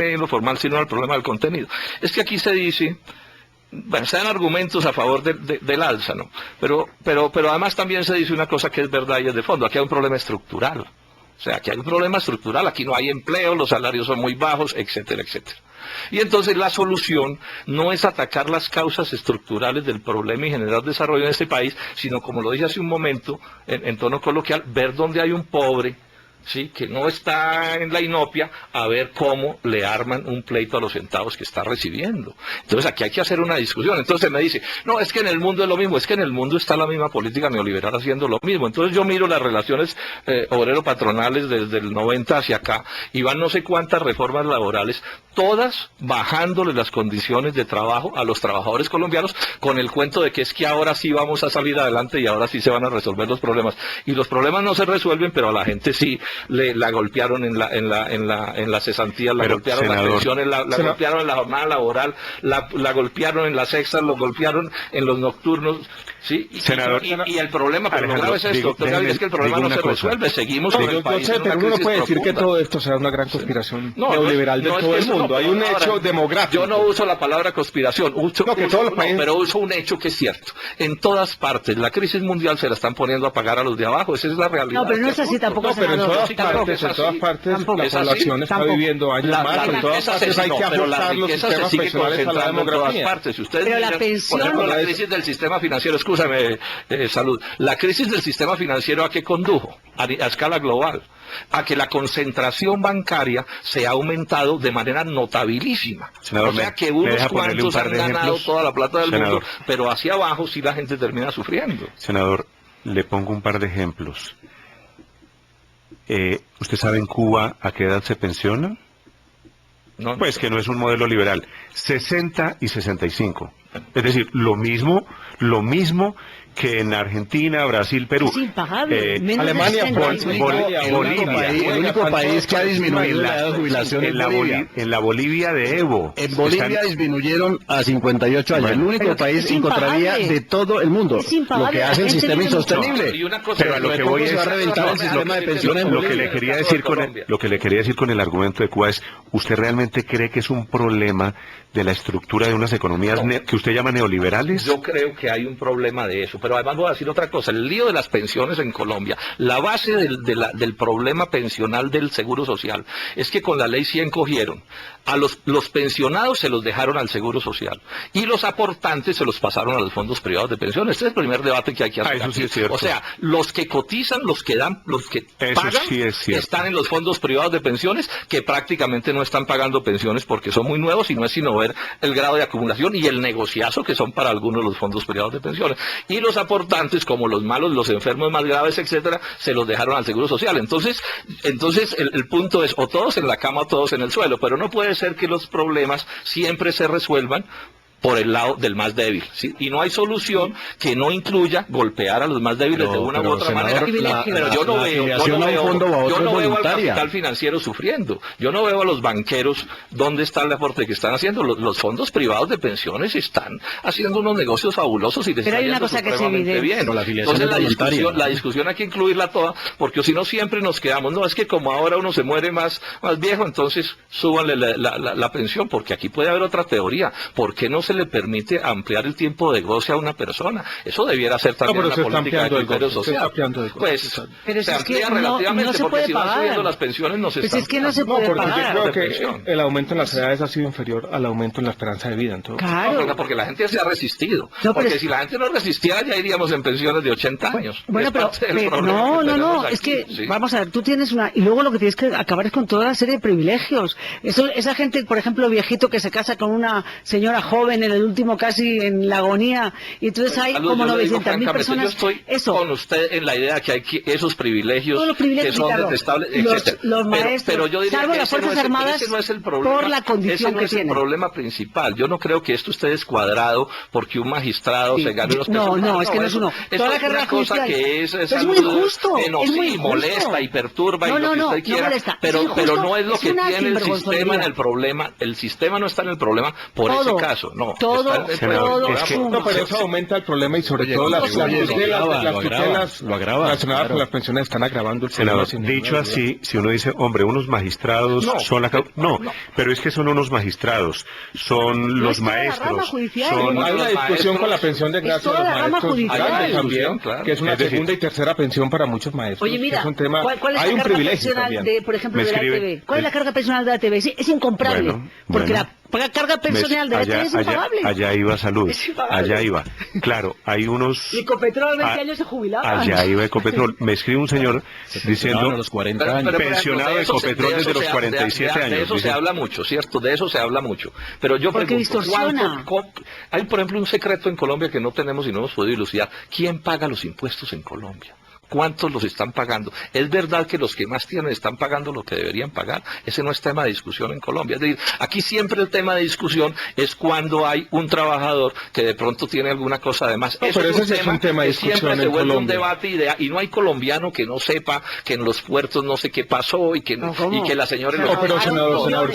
en lo formal, sino al problema del contenido. Es que aquí se dice, bueno, se dan argumentos a favor del alza, ¿no? Pero además también se dice una cosa que es verdad y es de fondo. Aquí hay un problema estructural. O sea, aquí hay un problema estructural, aquí no hay empleo, los salarios son muy bajos, etcétera, etcétera. Y entonces la solución no es atacar las causas estructurales del problema y generar desarrollo en este país, sino, como lo dije hace un momento, en tono coloquial, ver dónde hay un pobre, ¿sí?, que no está en la inopia, a ver cómo le arman un pleito a los centavos que está recibiendo. Entonces aquí hay que hacer una discusión. Entonces me dice, no, es que en el mundo es lo mismo, es que en el mundo está la misma política neoliberal haciendo lo mismo. Entonces yo miro las relaciones obrero-patronales desde el 90 hacia acá, y van no sé cuántas reformas laborales, todas bajándole las condiciones de trabajo a los trabajadores colombianos, con el cuento de que es que ahora sí vamos a salir adelante y ahora sí se van a resolver los problemas. Y los problemas no se resuelven, pero a la gente sí la golpearon en la cesantía, la golpearon en las pensiones, la golpearon en la jornada laboral, la golpearon en las extras, lo golpearon en los nocturnos, ¿sí? Senador, y el problema, pero lo grave es esto, doctor Gaviria, es que el problema no se resuelve, seguimos con el país. Pero uno no puede decir que todo esto será una gran conspiración neoliberal de todo el mundo. Hay un hecho demográfico. Yo no uso la palabra conspiración, pero uso un hecho que es cierto. En todas partes, la crisis mundial se la están poniendo a pagar a los de abajo, esa es la realidad. No, pero no es así tampoco, senador. En todas partes la población está viviendo años más, en todas partes hay que ajustar los sistemas pensionales a la demografía. Si ustedes miran, por ejemplo, la crisis del sistema financiero, escúchame, Salud, la crisis del sistema financiero, ¿a qué condujo? A escala global, a que la concentración bancaria se ha aumentado de manera notabilísima. Senador, o sea que unos cuantos han ganado toda la plata del mundo, pero hacia abajo sí la gente termina sufriendo. Senador, le pongo un par de ejemplos. ¿Usted sabe en Cuba a qué edad se pensiona? No, pues que no es un modelo liberal. 60 y 65. Es decir, lo mismo que en Argentina, Brasil, Perú. Es impagable. Alemania, Bolivia. El único país que ha disminuido la edad de jubilación es Bolivia. En la Bolivia de Evo. En Bolivia disminuyeron a 58 años. El único país en contravía de todo el mundo. Lo que hace el sistema insostenible. Pero a lo que voy es va a reventar el sistema de pensiones en lo que Bolivia. le quería decir con el argumento de Cuba es, ¿usted realmente cree que es un problema de la estructura de unas economías que usted llama neoliberales? Yo creo que hay un problema de eso, pero además voy a decir otra cosa. El lío de las pensiones en Colombia, la base del problema pensional del Seguro Social es que con la ley 100 cogieron a los pensionados, se los dejaron al Seguro Social, y los aportantes se los pasaron a los fondos privados de pensiones. Este es el primer debate que hay que hacer. Eso sí es cierto. O sea, los que cotizan, los que dan, los que eso pagan, sí es cierto, están en los fondos privados de pensiones, que prácticamente no están pagando pensiones porque son muy nuevos, y no es sino ver el grado de acumulación y el negociazo que son para algunos los fondos privados de pensiones. Y los aportantes, como los malos, los enfermos más graves, etcétera, se los dejaron al Seguro Social. Entonces el punto es, o todos en la cama o todos en el suelo, pero no puede ser que los problemas siempre se resuelvan por el lado del más débil, ¿sí? Y no hay solución que no incluya golpear a los más débiles de una u otra manera. Pero yo no veo al capital financiero sufriendo. Yo no veo a los banqueros dónde está el aporte que están haciendo. Los fondos privados de pensiones están haciendo unos negocios fabulosos y les está yendo supremamente bien. Entonces la discusión hay que incluirla toda, porque si no siempre nos quedamos, no, es que como ahora uno se muere más viejo, entonces súbanle la pensión, porque aquí puede haber otra teoría. ¿Por qué no se le permite ampliar el tiempo de goce a una persona? Eso debiera ser también una política de criterio social. Pues pero se es amplía que relativamente, no se porque puede si van pagar. subiendo las pensiones no se están... Es que no se puede pagar. Yo creo que el aumento en las edades ha sido inferior al aumento en la esperanza de vida. Entonces. Claro. No, porque la gente se ha resistido. No, porque si la gente no resistiera, ya iríamos en pensiones de 80 años. Bueno, pero no, es que, sí. Vamos a ver, tú tienes una... Y luego lo que tienes que acabar es con toda la serie de privilegios. Esa gente, por ejemplo, viejito que se casa con una señora joven en el último casi en la agonía, y entonces hay como 900.000 personas. Yo estoy con usted en la idea que hay esos privilegios, que son detestables, etcétera. Los maestros, pero yo diría salvo que las Fuerzas Armadas, ese no es el problema, por la condición ese no es el problema principal. Yo no creo que esto esté descuadrado porque un magistrado se gane los pesos. No, es que no es uno. Toda la carrera cosa que es muy injusto, es muy injusto. molesta y perturba y lo que usted quiera, pero no es lo que tiene el sistema en el problema. El sistema no está en el problema por ese caso. No, No, todo no, pero eso aumenta el problema y sobre todo las tutelas relacionadas con las pensiones están agravando el problema. Dicho así, si uno dice, hombre, unos magistrados son la... No, pero es que son unos magistrados, son los maestros. Hay una discusión con la pensión de gracia de los maestros también, que es una segunda y tercera pensión para muchos maestros. Oye, mira, ¿cuál es hay la un privilegio pensional por ejemplo, de la ATV? ¿Cuál es la carga pensional de la ATV? Es incomparable, porque la carga pensional de la ATV es impagable. Allá iba Salud, allá iba. Claro, hay unos... Y Ecopetrol 20 años se jubilaba. Allá iba Ecopetrol. Me escribe un señor diciendo, los 40 años. Pensionado de Ecopetrol desde los 47 años. De eso se habla mucho, ¿cierto? De eso se habla mucho. Pero yo pregunto, hay por ejemplo un secreto en Colombia que no tenemos y no hemos podido dilucidar. ¿Quién paga los impuestos en Colombia? ¿Cuántos los están pagando? ¿Es verdad que los que más tienen están pagando lo que deberían pagar? Ese no es tema de discusión en Colombia. Es decir, aquí siempre el tema de discusión es cuando hay un trabajador que de pronto tiene alguna cosa de más. Pero ese es un tema de discusión siempre en se vuelve Colombia. un debate y no hay colombiano que no sepa que en los puertos no sé qué pasó y que la señora... pero senador, no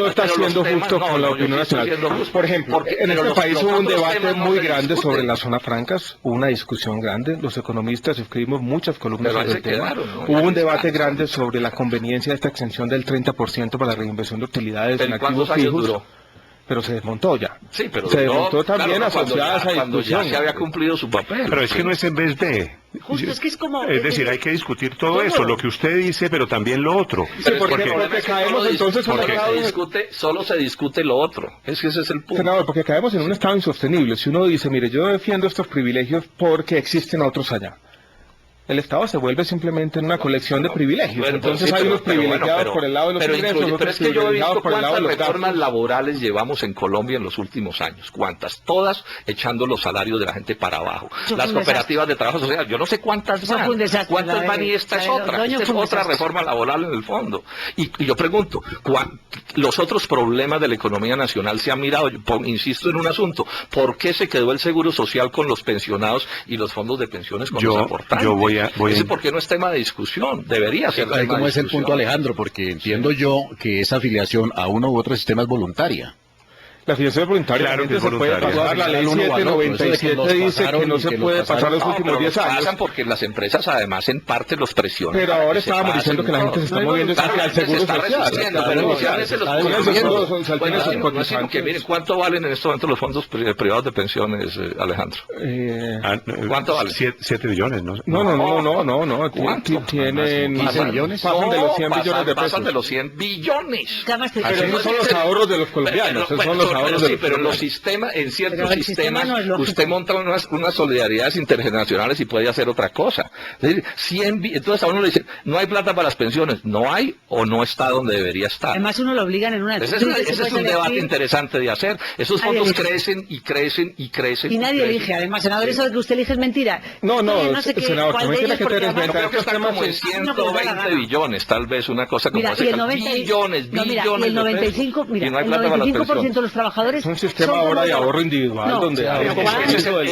está siendo justo con la opinión nacional. Por ejemplo, en este país hubo un debate muy grande sobre las zonas francas, hubo una discusión grande, los economistas escribimos muchas columnas sobre el tema. Hubo un debate grande sobre la conveniencia de esta exención del 30% para la reinversión de utilidades en activos fijos. Pero se desmontó ya. Sí, pero se desmontó también asociada a esa discusión. Cuando ya se había cumplido su papel. Pero es que no es en vez de... Justo, es que es como... Es decir, hay que discutir todo eso, lo que usted dice, pero también lo otro. Sí, porque caemos entonces en un estado... Solo se discute lo otro. Es que ese es el punto. Senador, porque caemos en un estado insostenible. Si uno dice, mire, yo defiendo estos privilegios porque existen otros allá. El Estado se vuelve simplemente en una colección de privilegios. Entonces hay unos privilegiados por el lado de los ingresos, pero es que yo he visto cuántas reformas laborales llevamos en Colombia en los últimos años. ¿Cuántas? Todas echando los salarios de la gente para abajo. Las cooperativas de trabajo social, yo no sé cuántas van. ¿Cuántas van? Y esta es otra. Esta es otra reforma laboral en el fondo. Y yo pregunto, los otros problemas de la economía nacional se han mirado, insisto en un asunto, ¿por qué se quedó el seguro social con los pensionados y los fondos de pensiones con los aportantes? Ese porque no es tema de discusión, debería ser. Ahí como es el punto, Alejandro, porque entiendo yo que esa afiliación a uno u otro sistema es voluntaria. La afiliación es voluntaria, claro que se puede pasar. La ley 797 dice que no se puede pasar los últimos 10 años. Pasan porque las empresas además en parte los presionan. Pero ahora estábamos diciendo que la gente se está moviendo hacia el seguro social. Miren, ¿cuánto valen en estos momentos los fondos privados de pensiones, Alejandro? ¿Cuánto valen? 7 billones, ¿no? No. Tienen 15 billones. Pasan de los 100 billones de pesos. Pasan de los 100 billones. Pero no son los ahorros de los colombianos, son los ahorros de los... Pero en los sistemas, en ciertos sistemas, usted monta unas solidaridades intergeneracionales y puede hacer otra cosa. Es decir, entonces a uno le dice, no hay plata para las pensiones, no hay o no está donde debería estar. Además uno lo obligan en una... Ese es un debate interesante de hacer. Esos fondos crecen y crecen y crecen. Y nadie elige, además, senador, eso de que usted elige es mentira. No, senador, también tiene que tener en cuenta. Creo que está como en 120 billones, tal vez, una cosa como esa. Billones y el 95% de los trabajadores... Es un sistema ahora de ahorro individual donde...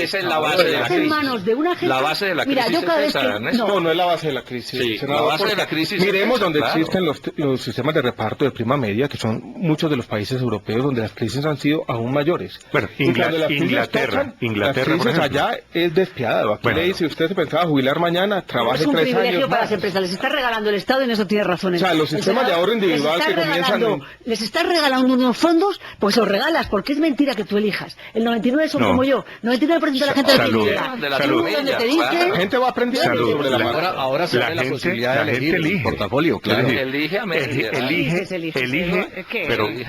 Esa es la base de la crisis. La base de la crisis es esa, no es la base de la crisis. Sí, la base de la crisis. Miremos donde existen los sistemas de reparto de prima media, que son muchos de los países europeos donde las crisis han sido aún mayores. Bueno, Inglaterra, las crisis allá es despiadado. Aquí le dice, usted se pensaba jubilar mañana, trabaje 3 años. Es un privilegio para las empresas, les está regalando el Estado y en eso tiene razón. O sea, los sistemas de ahorro individual que comienzan... Les está regalando unos fondos, pues los regalas, porque es mentira que tú elijas. El 99% son como yo, 99% de la gente la gente va aprendiendo sobre la marca. Ahora se da la posibilidad de elegir el portafolio, claro.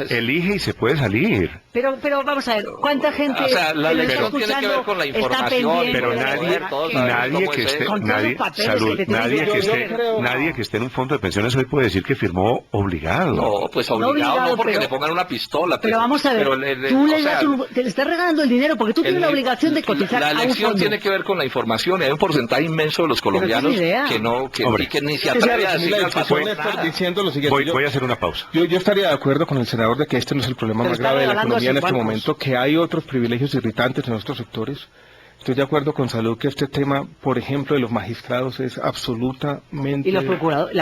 Elige y se puede salir. Pero vamos a ver, ¿cuánta gente la elección tiene que ver con la información, pero nadie que esté en un fondo de pensiones hoy puede decir que firmó obligado. No, pues obligado no porque le pongan una pistola. Pero vamos a ver, tú te le estás regalando el dinero porque tú tienes la obligación de cotizar a un fondo. La elección tiene que ver con la información y hay un porcentaje inmenso de los colombianos que ni se atreve a decir diciendo lo siguiente. Voy a hacer una pausa. Yo estaría de acuerdo con el senador de que este no es el problema más grave de la economía en este momento, que hay otros privilegios irritantes en otros sectores. Estoy de acuerdo con Salud que este tema, por ejemplo, de los magistrados es absolutamente... Y la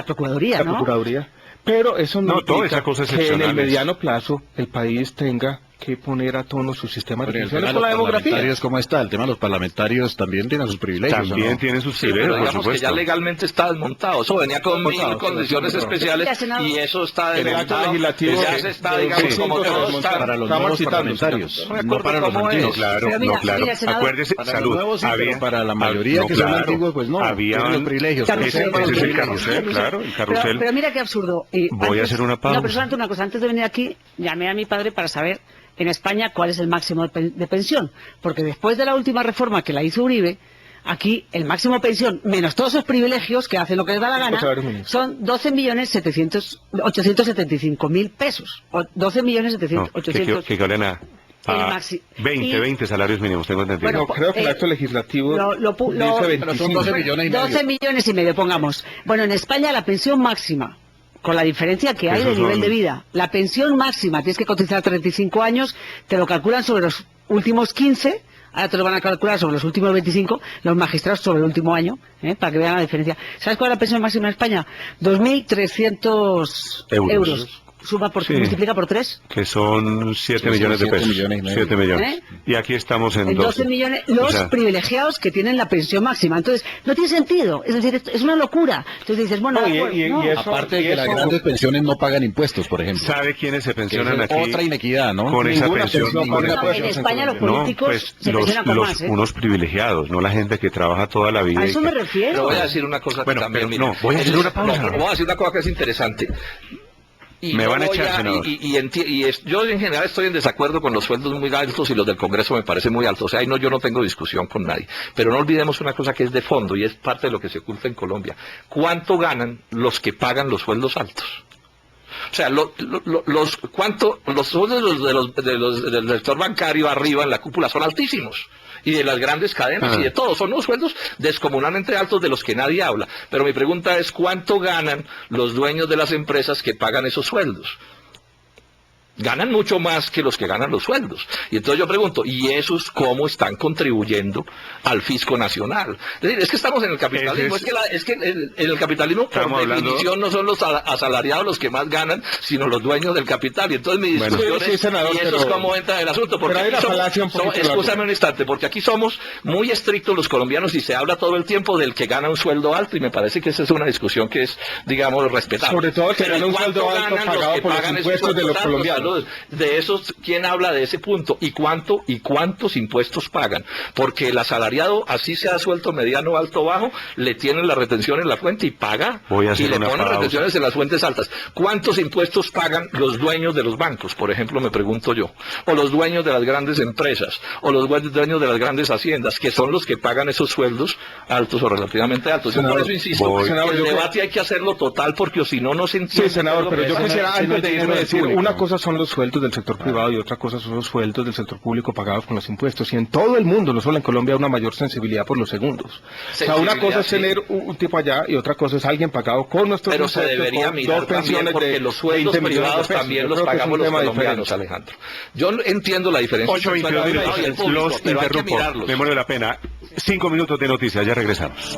Procuraduría, ¿no? La Procuraduría. Pero eso no toda esa cosa es que en el mediano plazo el país tenga que poner a tono su sistema de pensiones con la demografía. ¿Cómo está? El tema de los parlamentarios también tienen sus privilegios. También tienen sus privilegios, por supuesto. Que ya legalmente está desmontado. Eso venía con 1000 condiciones especiales y eso está desmontado. Ya se está, digamos, como todo está. Para los nuevos parlamentarios, no para los antiguos. Claro, no, claro. Acuérdese, salud. Para la mayoría que son antiguos, pues no. Había los privilegios. Ese es el carrusel, claro, el carrusel. Pero mira qué absurdo. Voy a hacer una pausa. No, pero solamente una cosa. Antes de venir aquí, llamé a mi padre para saber en España cuál es el máximo de pensión. Porque después de la última reforma que la hizo Uribe, aquí el máximo pensión, menos todos esos privilegios que hacen lo que les da la gana, son 12.875.000 pesos. 12.800.000. Que valen a 20 salarios mínimos, tengo entendido. Bueno, creo que el acto legislativo dice son 12 millones y medio. 12 millones y medio, pongamos. Bueno, en España la pensión máxima, con la diferencia que hay de nivel de vida, la pensión máxima, tienes que cotizar 35 años, te lo calculan sobre los últimos 15, ahora te lo van a calcular sobre los últimos 25, los magistrados sobre el último año, para que vean la diferencia. ¿Sabes cuál es la pensión máxima en España? 2.300 euros. Suma multiplica por 3. Que son 7 millones de pesos. 7 millones. Y aquí estamos en 12 millones. Los privilegiados que tienen la pensión máxima. Entonces, no tiene sentido. Es decir, es una locura. Entonces dices, bueno, aparte de que las grandes pensiones no pagan impuestos, por ejemplo. ¿Sabe quiénes se pensionan aquí? Otra inequidad, ¿no? Con esa pensión. En España los políticos se pensionan con más. Unos privilegiados, no la gente que trabaja toda la vida. A eso me refiero. Pero voy a decir una cosa que también... voy a hacer una pausa. Voy a decir una cosa que es interesante. Me van a echar, senador. Yo en general estoy en desacuerdo con los sueldos muy altos y los del Congreso me parecen muy altos. O sea, yo no tengo discusión con nadie. Pero no olvidemos una cosa que es de fondo y es parte de lo que se oculta en Colombia. ¿Cuánto ganan los que pagan los sueldos altos? O sea, los sueldos del sector bancario arriba en la cúpula son altísimos. Y de las grandes cadenas y de todo. Son unos sueldos descomunalmente altos de los que nadie habla. Pero mi pregunta es, ¿cuánto ganan los dueños de las empresas que pagan esos sueldos? Ganan mucho más que los que ganan los sueldos. Y entonces yo pregunto, ¿y esos cómo están contribuyendo al fisco nacional? Es decir, es que estamos en el capitalismo, es que en el capitalismo por definición no son los asalariados los que más ganan, sino los dueños del capital. Y entonces mi discusión es, senador, ¿y eso es cómo entra el asunto? Porque escúchame un instante, porque aquí somos muy estrictos los colombianos y se habla todo el tiempo del que gana un sueldo alto y me parece que esa es una discusión que es, digamos, respetable. Sobre todo el que gana un sueldo alto pagado por los impuestos de los colombianos. De esos, ¿quién habla de ese punto? ¿Y cuántos impuestos pagan? Porque el asalariado, así sea suelto mediano, alto, bajo, le tienen la retención en la fuente y paga. Y le ponen retenciones en las fuentes altas. ¿Cuántos impuestos pagan los dueños de los bancos, por ejemplo, me pregunto yo? O los dueños de las grandes empresas, o los dueños de las grandes haciendas, que son los que pagan esos sueldos altos o relativamente altos. Yo por eso insisto, el debate hay que hacerlo total, porque si no, no se entiende. Sí, senador, pero yo quisiera antes de irme decir, una cosa son los sueldos del sector privado y otra cosa son los sueldos del sector público pagados con los impuestos. Y en todo el mundo, no solo en Colombia, hay una mayor sensibilidad por los segundos. O sea, una cosa es tener un tipo allá y otra cosa es alguien pagado con nuestros impuestos. Pero se debería mirar también porque los sueldos privados también los pagamos los colombianos, Alejandro. Yo entiendo la diferencia. 8:22 los interrumpo. Me muero de la pena. 5 minutos de noticias, ya regresamos.